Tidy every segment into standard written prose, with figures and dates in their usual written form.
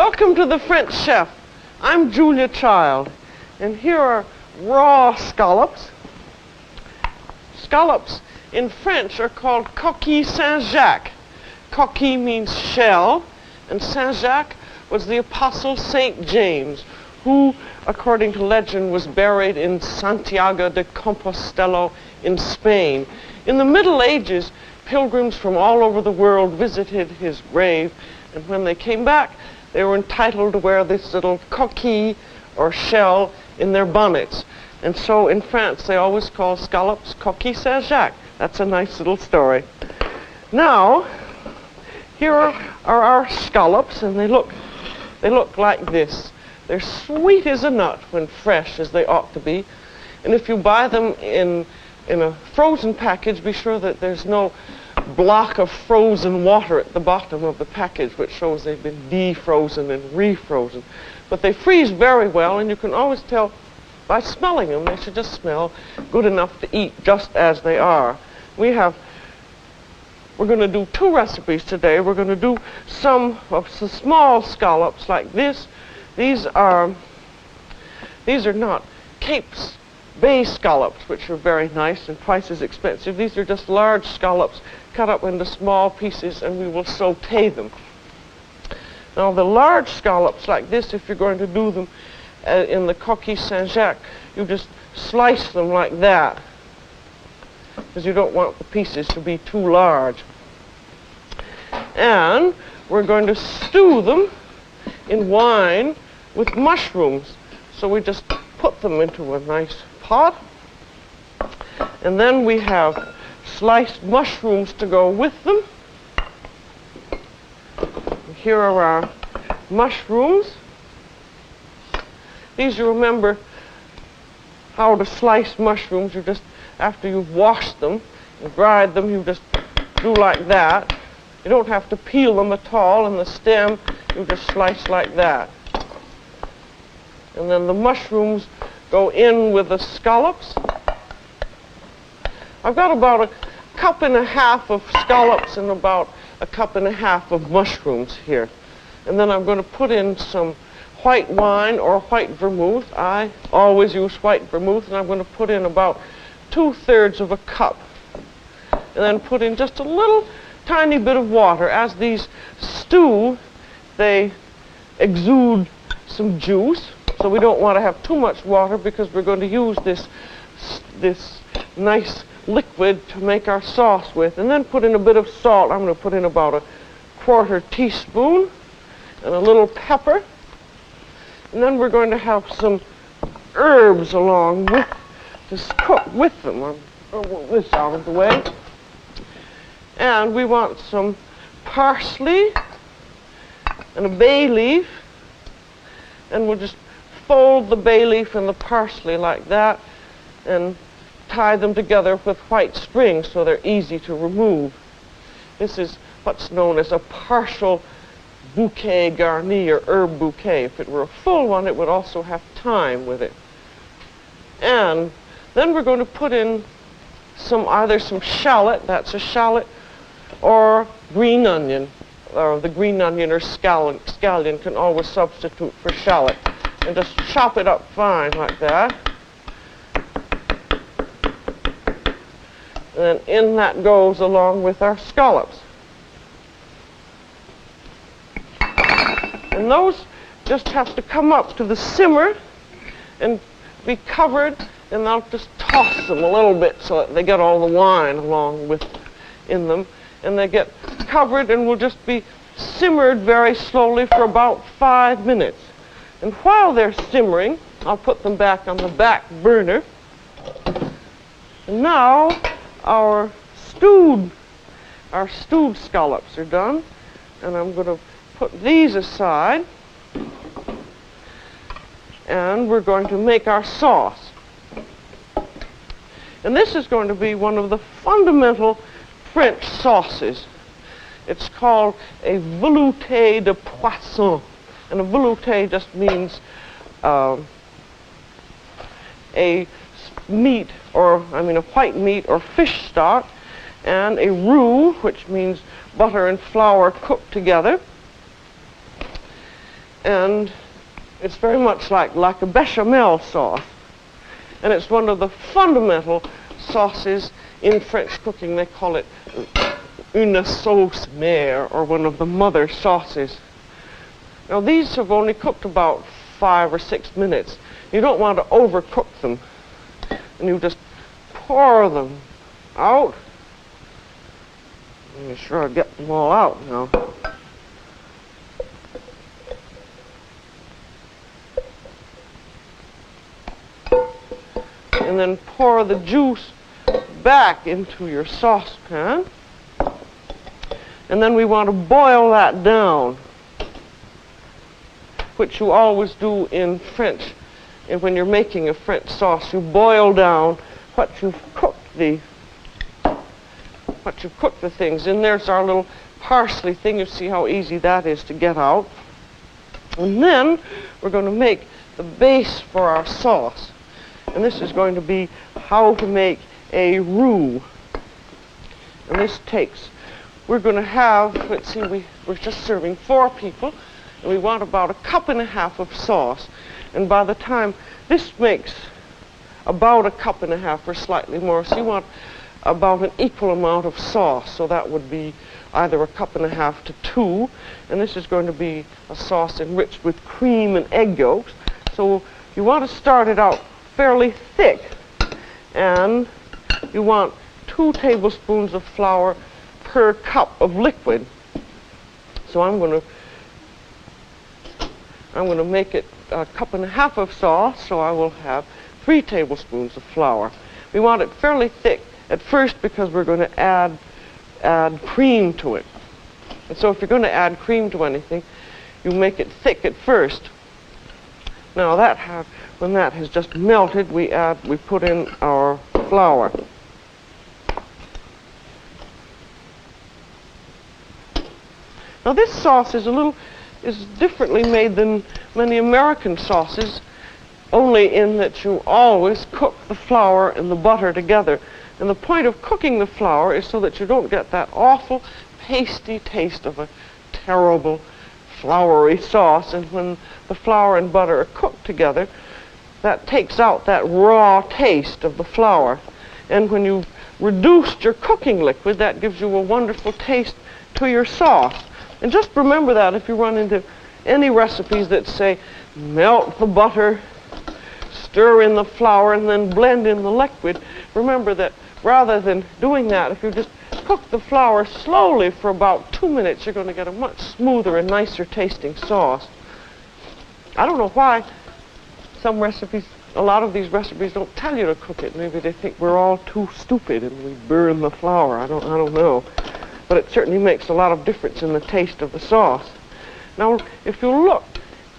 Welcome to the French Chef. I'm Julia Child, and here are raw scallops. Scallops in French are called Coquilles St.Jacques. Coquille means shell, and St.Jacques was the apostle St. James, who, according to legend, was buried in Santiago de Compostela in Spain. In the Middle Ages, pilgrims from all over the world visited his grave, and when they came back, they were entitled to wear this little coquille or shell in their bonnets. And so in France, they always call scallops Coquilles St.Jacques. That's a nice little story. Now, here are our scallops, and they look like this. They're sweet as a nut when fresh, as they ought to be. And if you buy them in a frozen package, be sure that there's no block of frozen water at the bottom of the package, which shows they've been defrozen and refrozen. But they freeze very well, and you can always tell by smelling them. They should just smell good enough to eat just as they are. We're going to do two recipes today. We're going to do some of the small scallops like this. These are not Cape's Bay scallops, which are very nice and twice as expensive. These are just large scallops cut up into small pieces, and we will saute them. Now, the large scallops like this, if you're going to do them in the Coquilles St.Jacques, you just slice them like that, because you don't want the pieces to be too large. And we're going to stew them in wine with mushrooms. So we just put them into a nice pot, and then we have sliced mushrooms to go with them. Here are our mushrooms. These, you remember how to slice mushrooms. You just, after you've washed them and dried them, you just do like that. You don't have to peel them at all, and the stem you just slice like that. And then the mushrooms go in with the scallops. I've got about a cup and a half of scallops and about a cup and a half of mushrooms here. And then I'm going to put in some white wine or white vermouth. I always use white vermouth, and I'm going to put in about 2/3 of a cup. And then put in just a little tiny bit of water. As these stew, they exude some juice. So we don't want to have too much water, because we're going to use this nice liquid to make our sauce with. And then put in a bit of salt. I'm going to put in about a 1/4 teaspoon, and a little pepper. And then we're going to have some herbs along with, to cook with them. I'll move this out of the way. And we want some parsley and a bay leaf. And we'll just fold the bay leaf and the parsley like that, and tie them together with white string so they're easy to remove. This is what's known as a partial bouquet garni, or herb bouquet. If it were a full one, it would also have thyme with it. And then we're going to put in either some shallot, that's a shallot, or green onion. Or the green onion or scallion can always substitute for shallot. And just chop it up fine like that. And then in that goes along with our scallops. And those just have to come up to the simmer and be covered, and I'll just toss them a little bit so that they get all the wine along with in them. And they get covered and will just be simmered very slowly for about 5 minutes. And while they're simmering, I'll put them back on the back burner. And now our stewed scallops are done, and I'm going to put these aside, and we're going to make our sauce. And this is going to be one of the fundamental French sauces. It's called a velouté de poisson, and a velouté just means a white meat or fish stock, and a roux, which means butter and flour cooked together. and it's very much like a bechamel sauce. And it's one of the fundamental sauces in French cooking. They call it une sauce mère, or one of the mother sauces. Now these have only cooked about 5 or 6 minutes. You don't want to overcook them. And you just pour them out. Make sure I get them all out now. And then pour the juice back into your saucepan. And then we want to boil that down, which you always do in French. And when you're making a French sauce, you boil down what you've cooked the things in. There's our little parsley thing. You see how easy that is to get out. And then we're going to make the base for our sauce. And this is going to be how to make a roux. And this takes, we're going to have, let's see, we're just serving 4 people, and we want about 1.5 cups of sauce. And by the time, this makes about 1.5 cups or slightly more, so you want about an equal amount of sauce. So that would be either 1.5 cups to 2, and this is going to be a sauce enriched with cream and egg yolks. So you want to start it out fairly thick, and you want 2 tablespoons of flour per cup of liquid. So I'm going to make it 1.5 cups of sauce, so I will have 3 tablespoons of flour. We want it fairly thick at first because we're going to add cream to it. And so if you're going to add cream to anything, you make it thick at first. Now when that has just melted, we put in our flour. Now this sauce is differently made than many American sauces, only in that you always cook the flour and the butter together. And the point of cooking the flour is so that you don't get that awful pasty taste of a terrible floury sauce. And when the flour and butter are cooked together, that takes out that raw taste of the flour. And when you've reduced your cooking liquid, that gives you a wonderful taste to your sauce. And just remember that if you run into any recipes that say melt the butter, stir in the flour, and then blend in the liquid, remember that rather than doing that, if you just cook the flour slowly for about 2 minutes, you're going to get a much smoother and nicer tasting sauce. I don't know why some recipes, a lot of these recipes don't tell you to cook it. Maybe they think we're all too stupid and we burn the flour. I don't know. But it certainly makes a lot of difference in the taste of the sauce. Now, if you look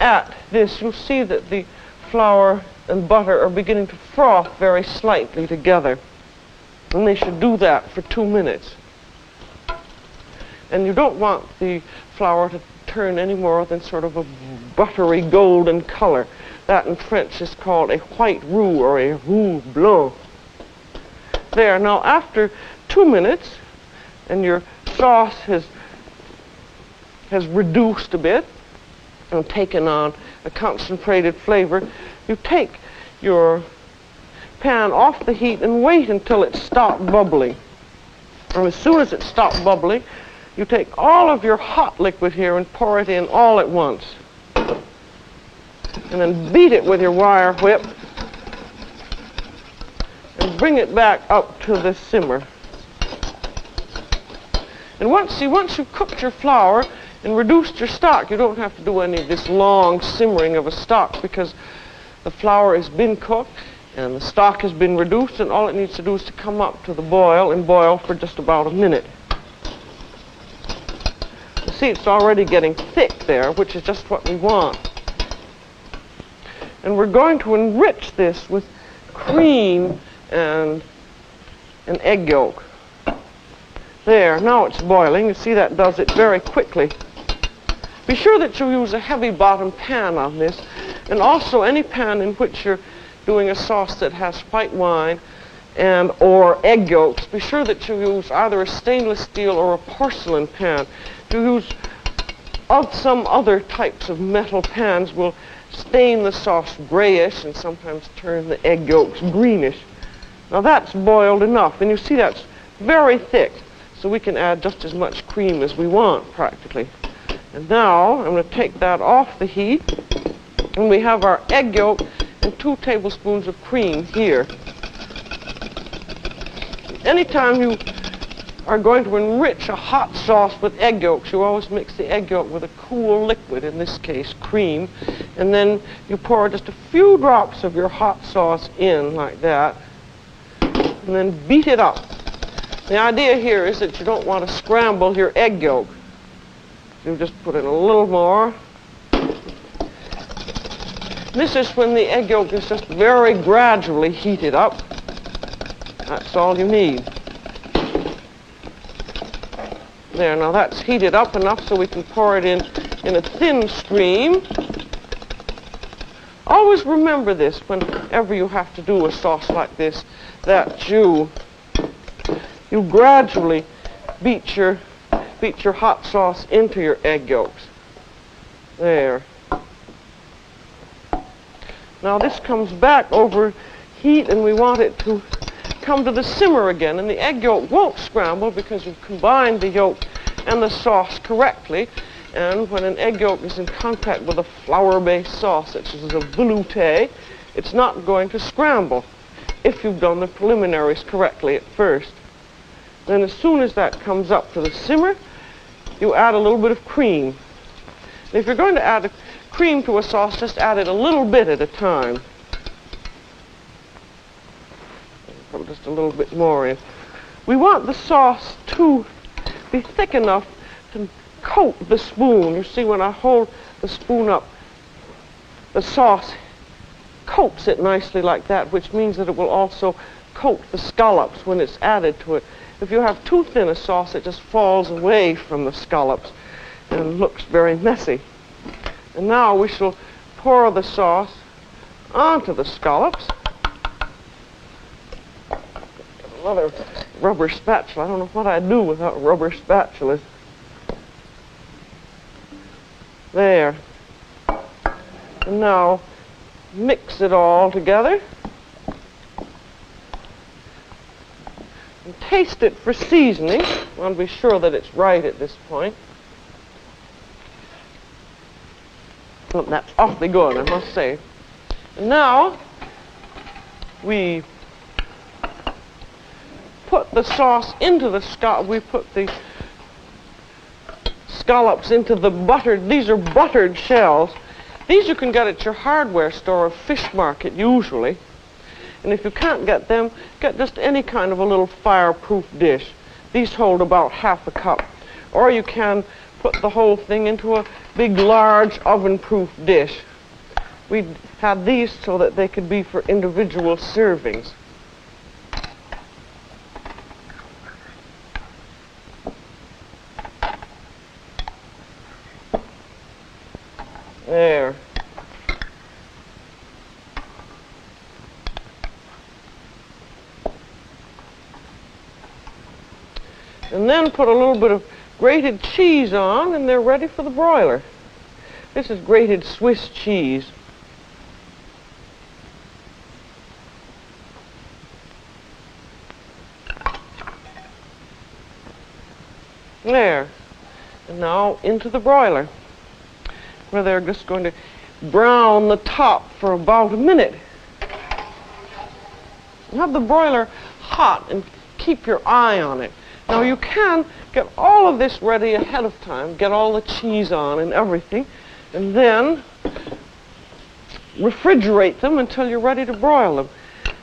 at this, you'll see that the flour and butter are beginning to froth very slightly together. And they should do that for 2 minutes. And you don't want the flour to turn any more than sort of a buttery golden color. That in French is called a white roux or a roux blanc. There, now after 2 minutes, and your sauce has reduced a bit and taken on a concentrated flavor, you take your pan off the heat and wait until it stopped bubbling. And as soon as it stopped bubbling, you take all of your hot liquid here and pour it in all at once. And then beat it with your wire whip and bring it back up to the simmer. And once you've cooked your flour and reduced your stock, you don't have to do any of this long simmering of a stock, because the flour has been cooked and the stock has been reduced, and all it needs to do is to come up to the boil and boil for just about a minute. You see, it's already getting thick there, which is just what we want. And we're going to enrich this with cream and an egg yolk. There, now it's boiling. You see that does it very quickly. Be sure that you use a heavy bottom pan on this, and also any pan in which you're doing a sauce that has white wine and or egg yolks. Be sure that you use either a stainless steel or a porcelain pan. If you use of some other types of metal pans will stain the sauce grayish and sometimes turn the egg yolks greenish. Now that's boiled enough, and you see that's very thick, so we can add just as much cream as we want practically. And now I'm going to take that off the heat, and we have our egg yolk and 2 tablespoons of cream here. Anytime you are going to enrich a hot sauce with egg yolks, you always mix the egg yolk with a cool liquid, in this case cream, and then you pour just a few drops of your hot sauce in like that, and then beat it up. The idea here is that you don't want to scramble your egg yolk. You just put in a little more. This is when the egg yolk is just very gradually heated up. That's all you need. There, now that's heated up enough so we can pour it in a thin stream. Always remember this whenever you have to do a sauce like this, that you gradually beat your hot sauce into your egg yolks. There. Now this comes back over heat, and we want it to come to the simmer again, and the egg yolk won't scramble because you've combined the yolk and the sauce correctly. And when an egg yolk is in contact with a flour-based sauce, such as a velouté, it's not going to scramble if you've done the preliminaries correctly at first. Then as soon as that comes up to the simmer, you add a little bit of cream. And if you're going to add cream to a sauce, just add it a little bit at a time. Put just a little bit more in. We want the sauce to be thick enough to coat the spoon. You see, when I hold the spoon up, the sauce coats it nicely like that, which means that it will also coat the scallops when it's added to it. If you have too thin a sauce, it just falls away from the scallops and looks very messy. And now we shall pour the sauce onto the scallops. Another rubber spatula. I don't know what I'd do without rubber spatulas. There. And now mix it all together. And taste it for seasoning. I want to be sure that it's right at this point. Oh, that's awfully good, I must say. And now we put the sauce into the scallop. We put the scallops into the buttered. These are buttered shells. These you can get at your hardware store or fish market usually. And if you can't get them, get just any kind of a little fireproof dish. These hold about half a cup. Or you can put the whole thing into a big, large oven-proof dish. We had these so that they could be for individual servings. There. And then put a little bit of grated cheese on, and they're ready for the broiler. This is grated Swiss cheese. There. And now into the broiler, where they're just going to brown the top for about a minute. Have the broiler hot and keep your eye on it. Now you can get all of this ready ahead of time, get all the cheese on and everything, and then refrigerate them until you're ready to broil them.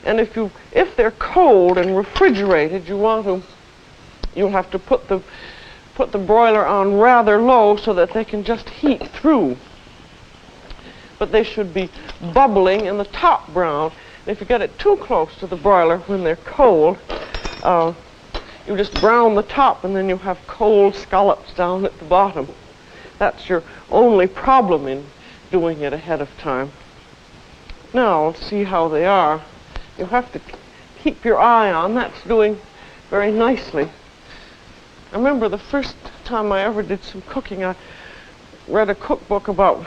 And if they're cold and refrigerated, you'll have to put the broiler on rather low so that they can just heat through. But they should be bubbling and the top brown. And if you get it too close to the broiler when they're cold, you just brown the top, and then you have cold scallops down at the bottom. That's your only problem in doing it ahead of time. Now, let's see how they are. You have to keep your eye on. That's doing very nicely. I remember the first time I ever did some cooking, read a cookbook about